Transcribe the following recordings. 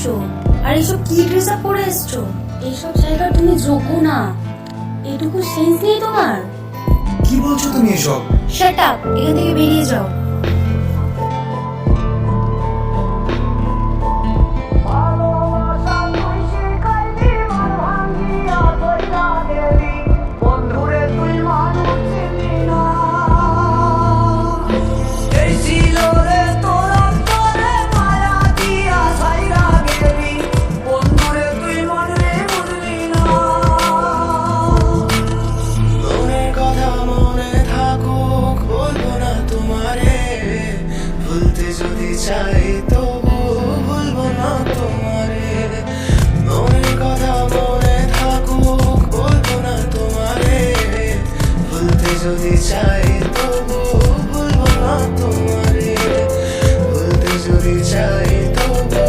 এসছো, আর এইসব কি ড্রেস আপ পরে এসছো? এইসব জায়গা তুমি যোগ্য না, এটুকু সেন্স নেই তোমার। কি বলছো তুমি এসব? শাট আপ, এখান থেকে বেরিয়ে যাও। চাই তবু ভুলবো না তোমারে, মনের কথা মনে থাকুক বলবো না তোমারে, ভুলতে যদি চাই তবু ভুলবো না তোমারে, ভুলতে যদি চাই তবু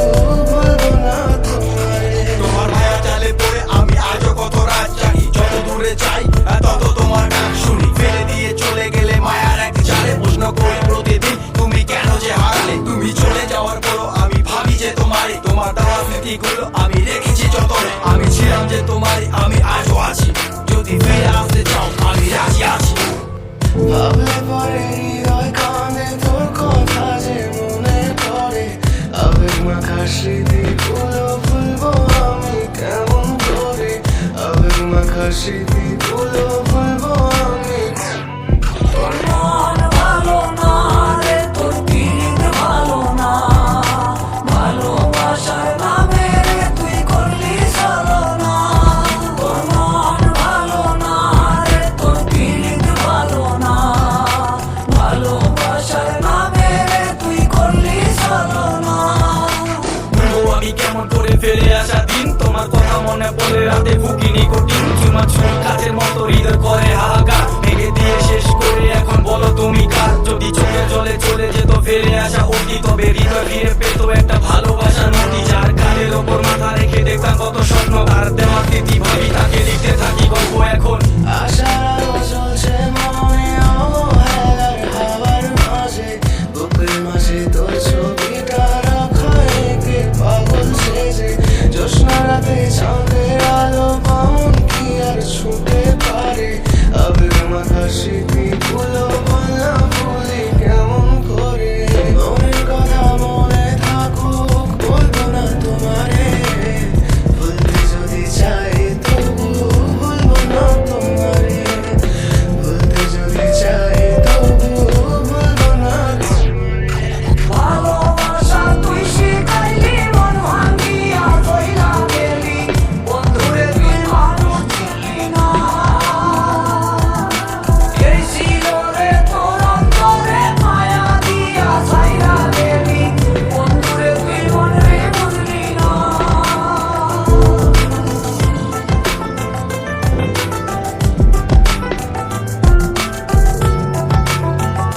ভুলবো না তোমারে। তোমার মায়া জালে পড়ে আমি আজও কত রাত জাগি, যত দূরে যাই তত তোমার গান শুনি, ফেলে দিয়ে চলে গেলে মায়ার এক জালে প্রশ্ন করি প্রতিদিন তুমি কেন যে হারালে। তুমি চলে যাওয়ার পরও আমি ভাবি যে তোমারই, তোমার দেওয়া স্মৃতিগুলো আমি রেখেছি যতনে, আমি ছিলাম যে তোমারই, আমি আজও আছি, যদি ফিরে আসতে চাও আমি রাজি আছি। ভাবলে পরে হৃদয় কাঁদে তোর কথা যে মনে পড়ে, আবেগ মাখা স্মৃতিগুলো ভুলবো আমি কেমন করে, আবেগ মাখা স্মৃতিগুলো ভুলবো আমি। তোর মন ভালো না রে, তোর দিন ভালো না, ভালোবাসার নামে রে তুই করলি ছলনা। তোর মন ভালো না রে, তোর দিন ভালো না, ভালোবাসার নামে রে তুই করলি ছলনা। আমি কেমন করে ফিরে আসা দিন, তোমার কথা মনে পড়ে রাতে